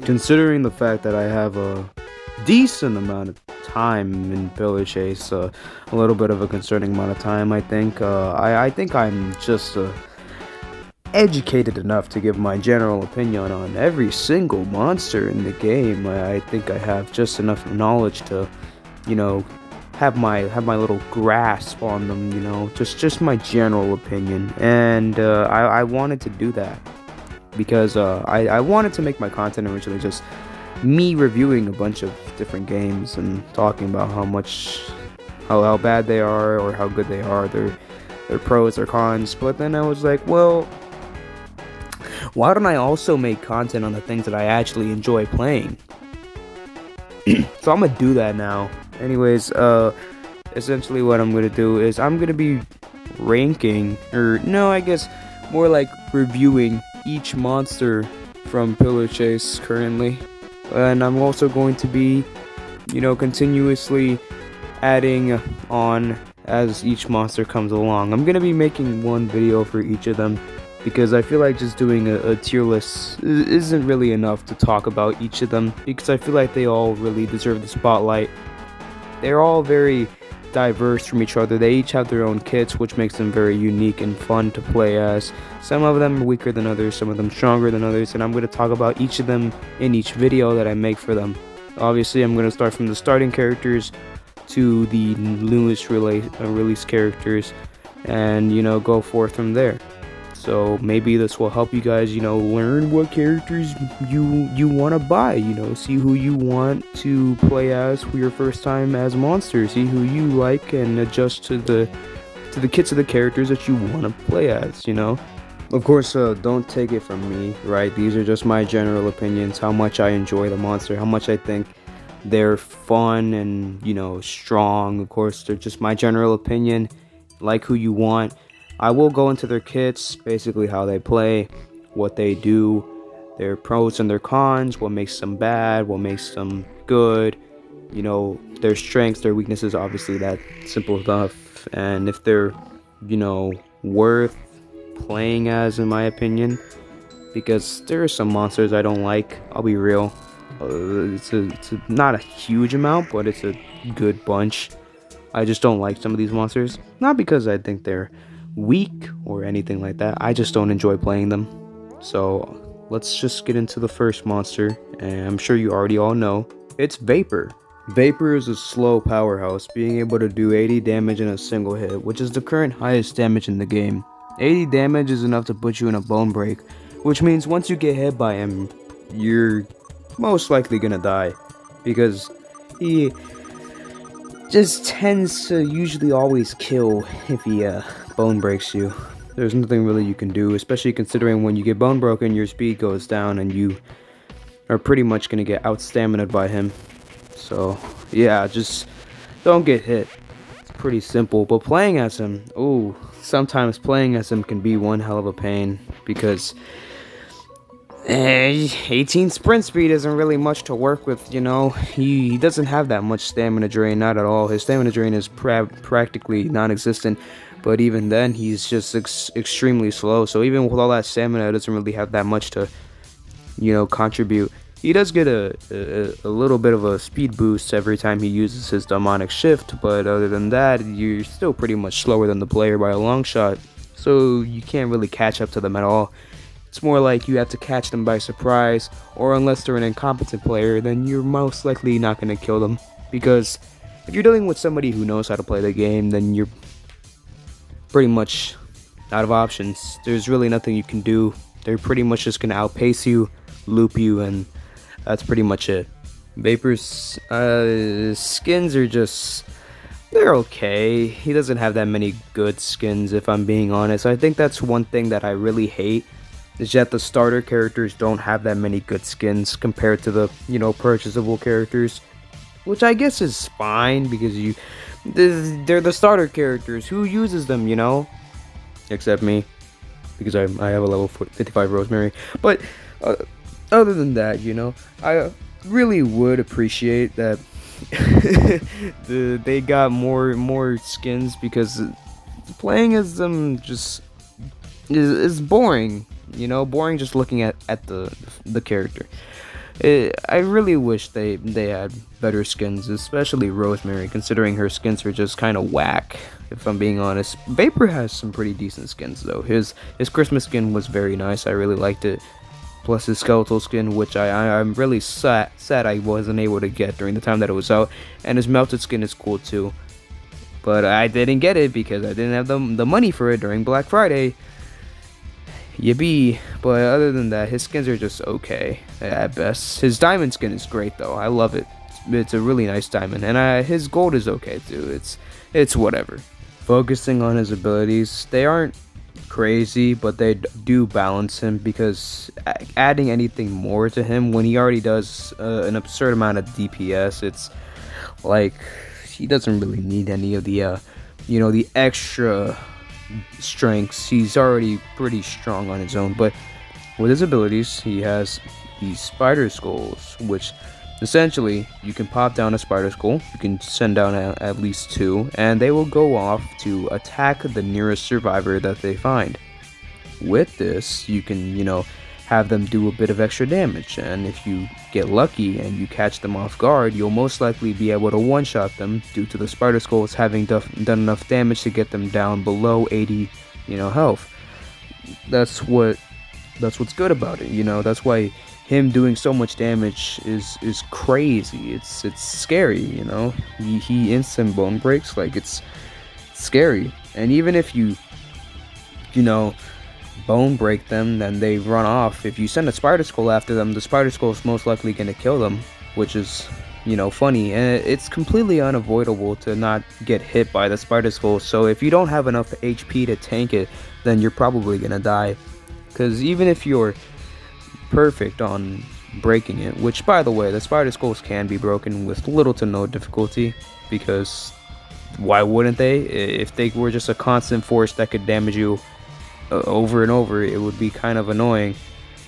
Considering the fact that I have a decent amount of time in Pillar Chase, a little bit of a concerning amount of time, I think. I think I'm just educated enough to give my general opinion on every single monster in the game. I think I have just enough knowledge to, you know, have my little grasp on them. Just my general opinion, and I wanted to do that because I wanted to make my content originally just me reviewing a bunch of different games and talking about how bad they are or how good they are, their pros, their cons. But then I was like, well, why don't I also make content on the things that I actually enjoy playing? So I'm gonna do that now. Anyways, essentially what I'm gonna do is I'm gonna be ranking, or no, I guess more like reviewing each monster from Pillar Chase currently. And I'm also going to be, continuously adding on as each monster comes along. I'm gonna be making one video for each of them because I feel like just doing a tier list isn't really enough to talk about each of them, because I feel like they all really deserve the spotlight. They're all very diverse from each other. They each have their own kits, which makes them very unique and fun to play as. Some of them are weaker than others, some of them stronger than others, and I'm going to talk about each of them in each video that I make for them. Obviously, I'm going to start from the starting characters to the newest release characters, and go forth from there. So maybe this will help you guys, learn what characters you want to buy, see who you want to play as for your first time as monsters, see who you like, and adjust to the kits of the characters that you want to play as, Of course, don't take it from me, right? These are just my general opinions, how much I enjoy the monster, how much I think they're fun and, strong. Of course, they're just my general opinion, like who you want. I will go into their kits, basically how they play, what they do, their pros and their cons, what makes them bad, what makes them good, their strengths, their weaknesses, obviously that simple stuff, and if they're, worth playing as, in my opinion, because there are some monsters I don't like, I'll be real. It's not a huge amount, but it's a good bunch. I just don't like some of these monsters, not because I think they're weak or anything like that, I just don't enjoy playing them. So let's just get into the first monster, and I'm sure you already all know, it's Vapor. Vapor is a slow powerhouse, being able to do 80 damage in a single hit, which is the current highest damage in the game. 80 damage is enough to put you in a bone break, which means once you get hit by him, you're most likely gonna die, because he just tends to usually always kill if he bone breaks you. There's nothing really you can do, especially considering when you get bone broken, your speed goes down and you are pretty much gonna get out stamina'd by him. So yeah, just don't get hit. It's pretty simple. But playing as him, sometimes playing as him can be one hell of a pain, because 18 sprint speed isn't really much to work with, He doesn't have that much stamina drain, not at all. His stamina drain is practically non-existent, but even then, he's just extremely slow. So even with all that stamina, it doesn't really have that much to, contribute. He does get a little bit of a speed boost every time he uses his demonic shift, but other than that, you're still pretty much slower than the player by a long shot. So you can't really catch up to them at all. It's more like you have to catch them by surprise, or unless they're an incompetent player, then you're most likely not going to kill them. Because if you're dealing with somebody who knows how to play the game, then you're pretty much out of options. There's really nothing you can do. They're pretty much just going to outpace you, loop you, and that's pretty much it. Vapor's skins are just, they're okay. He doesn't have that many good skins, if I'm being honest. I think that's one thing that I really hate, is that the starter characters don't have that many good skins compared to the, purchasable characters. Which I guess is fine, because they're the starter characters. Who uses them, Except me, because I have a level 55 Rosemary. But other than that, I really would appreciate that they got more skins, because playing as them just is boring. Boring just looking at the character. I really wish they had better skins, especially Rosemary, considering her skins are just kind of whack. If I'm being honest, Vapor has some pretty decent skins though. His Christmas skin was very nice. I really liked it. Plus his skeletal skin, which I'm really sad I wasn't able to get during the time that it was out. And his melted skin is cool too. But I didn't get it because I didn't have the money for it during Black Friday. Yippee. But other than that, his skins are just okay at best. His diamond skin is great though. I love it. It's a really nice diamond, and his gold is okay too. It's whatever. Focusing on his abilities, they aren't crazy, but they do balance him, because adding anything more to him when he already does an absurd amount of DPS, it's like he doesn't really need any of the the extra strengths. He's already pretty strong on his own. But with his abilities, he has these spider skulls, which essentially you can pop down a spider skull, you can send down at least 2, and they will go off to attack the nearest survivor that they find. With this, you can have them do a bit of extra damage, and if you get lucky and you catch them off guard, you'll most likely be able to one-shot them due to the spider skulls having done enough damage to get them down below 80 health. That's what's good about it. That's why him doing so much damage is crazy. It's scary. He instant bone breaks, like it's scary. And even if you bone break them, then they run off. If you send a spider skull after them, the spider skull is most likely going to kill them, which is funny. And it's completely unavoidable to not get hit by the spider skull. So if you don't have enough HP to tank it, then you're probably gonna die, because even if you're perfect on breaking it, which by the way, the spider skulls can be broken with little to no difficulty, because why wouldn't they? If they were just a constant force that could damage you over and over, it would be kind of annoying.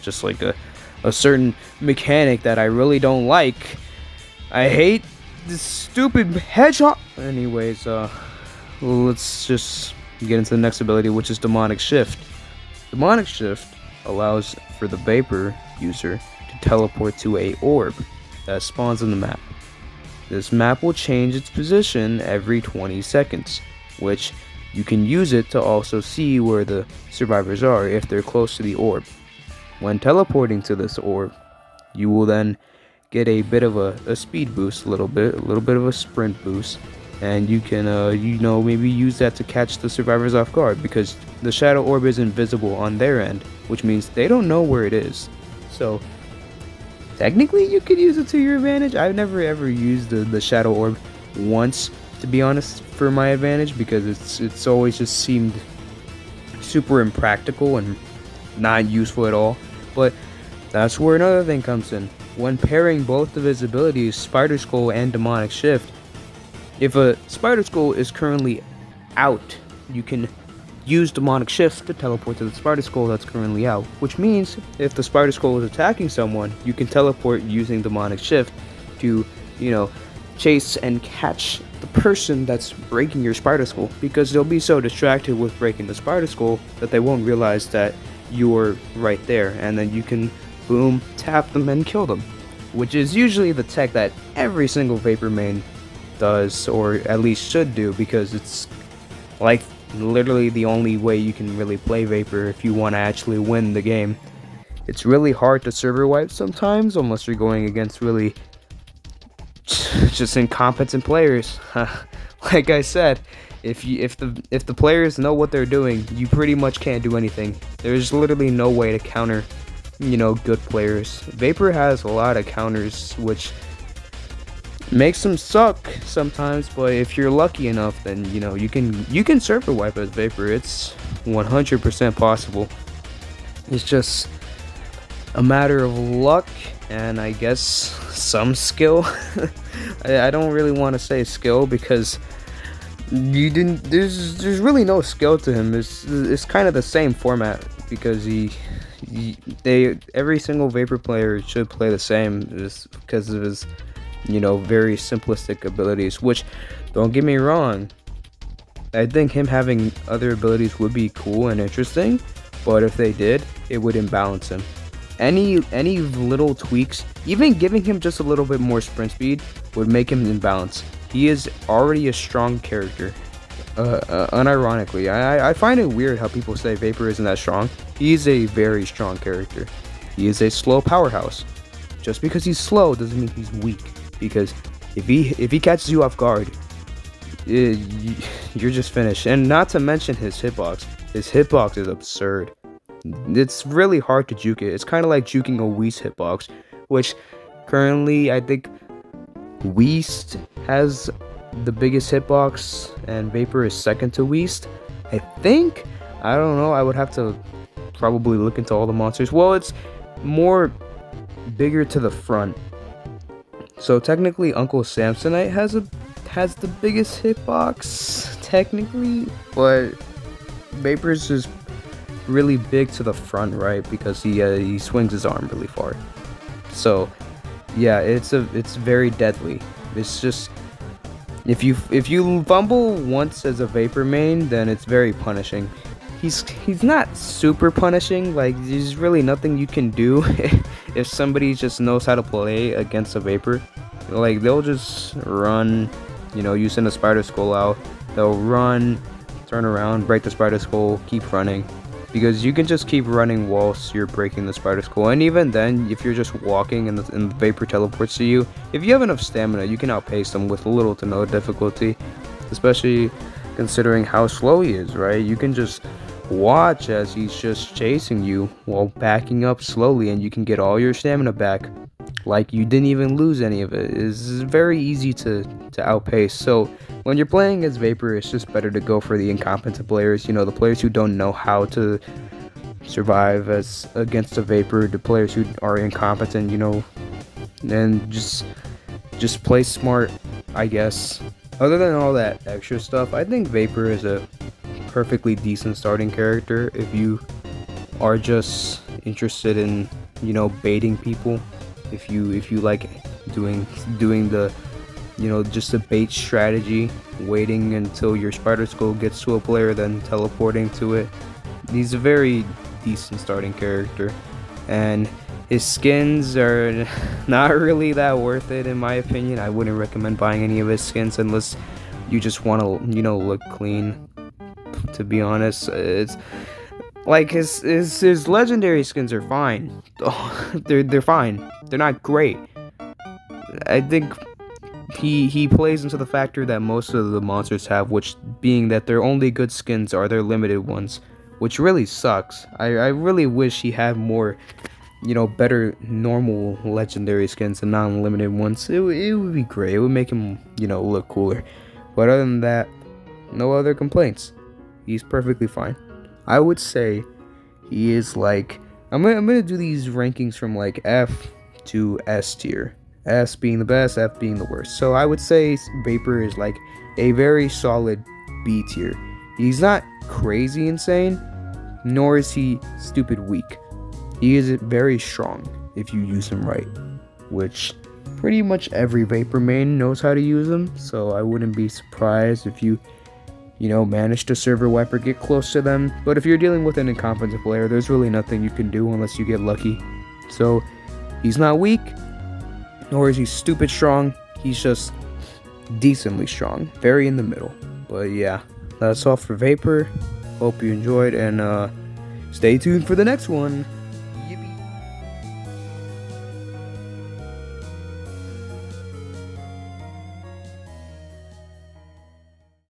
Just like a certain mechanic that I really don't like. I hate this stupid hedgehog. Anyways, let's just get into the next ability, which is Demonic Shift. Demonic Shift allows for the Vapor user to teleport to a orb that spawns on the map. This map will change its position every 20 seconds, which you can use it to also see where the survivors are if they're close to the orb. When teleporting to this orb, you will then get a bit of a speed boost, a little bit of a sprint boost, and you can maybe use that to catch the survivors off guard, because the shadow orb is invisible on their end, which means they don't know where it is. So technically you could use it to your advantage. I've never ever used the shadow orb once, to be honest, for my advantage, because it's always just seemed super impractical and not useful at all. But that's where another thing comes in. When pairing both of his abilities, Spider Skull and Demonic Shift, if a Spider Skull is currently out, you can use Demonic Shift to teleport to the Spider Skull that's currently out, which means if the Spider Skull is attacking someone, you can teleport using Demonic Shift to, chase and catch the person that's breaking your Spider Skull, because they'll be so distracted with breaking the Spider Skull that they won't realize that you're right there, and then you can boom, tap them and kill them, which is usually the tech that every single Vapor main does, or at least should do, because it's like literally the only way you can really play Vapor if you want to actually win the game. It's really hard to server wipe sometimes, unless you're going against really just incompetent players. Like I said, if the players know what they're doing, you pretty much can't do anything. There's literally no way to counter good players. Vapor has a lot of counters, which makes them suck sometimes, but if you're lucky enough, then you can server wipe as Vapor. It's 100% possible. It's just a matter of luck and I guess some skill. I don't really want to say skill, because there's really no skill to him. It's kind of the same format, because every single Vapor player should play the same, just because of his very simplistic abilities, which, don't get me wrong, I think him having other abilities would be cool and interesting, but if they did, it would imbalance him. any little tweaks, even giving him just a little bit more sprint speed, would make him in balance. He is already a strong character. Unironically, I find it weird how people say Vapor isn't that strong. He is a very strong character. He is a slow powerhouse. Just because he's slow doesn't mean he's weak. Because if he catches you off guard, you're just finished. And not to mention his hitbox. His hitbox is absurd. It's really hard to juke it. It's kind of like juking a Whis hitbox, which currently I think Whis has the biggest hitbox and Vapor is second to Whis. I think. I don't know. I would have to probably look into all the monsters. Well, it's more bigger to the front. So technically Uncle Samsonite has the biggest hitbox technically, but Vapor's is really big to the front, right? Because he swings his arm really far. So yeah, it's very deadly. It's just if you fumble once as a Vapor main, then it's very punishing. He's not super punishing, like there's really nothing you can do if somebody just knows how to play against a Vapor. Like they'll just run, you know, you send a Spider Skull out, they'll run, turn around, break the Spider Skull, keep running. Because you can just keep running whilst you're breaking the Spider Skull, and even then, if you're just walking and the Vapor teleports to you, if you have enough stamina, you can outpace them with little to no difficulty, especially considering how slow he is, right? You can just watch as he's just chasing you while backing up slowly, and you can get all your stamina back like you didn't even lose any of it. It's very easy to outpace. So when you're playing as Vapor, it's just better to go for the incompetent players, you know, the players who don't know how to survive as against a Vapor, the players who are incompetent, you know, and just play smart, I guess. Other than all that extra stuff, I think Vapor is a perfectly decent starting character if you are just interested in, you know, baiting people. If you like doing the, you know, just a bait strategy, waiting until your Spider Skull gets to a player, then teleporting to it. He's a very decent starting character, and his skins are not really that worth it in my opinion. I wouldn't recommend buying any of his skins unless you just want to, you know, look clean. To be honest, it's like his legendary skins are fine. they're fine. They're not great. I think he plays into the factor that most of the monsters have, which being that their only good skins are their limited ones, which really sucks. I really wish he had more, you know, better normal legendary skins and non-limited ones. It would be great. It would make him, you know, look cooler. But other than that, no other complaints. He's perfectly fine. I would say he is like, I'm gonna do these rankings from like F to S tier. S being the best, F being the worst. So I would say Vapor is like a very solid B tier. He's not crazy insane, nor is he stupid weak. He is very strong if you use him right, which pretty much every Vapor main knows how to use him. So I wouldn't be surprised if you know, manage to server wipe or get close to them. But if you're dealing with an incompetent player, there's really nothing you can do unless you get lucky. So he's not weak, nor is he stupid strong. He's just decently strong, very in the middle. But yeah, that's all for Vapor. Hope you enjoyed, and stay tuned for the next one.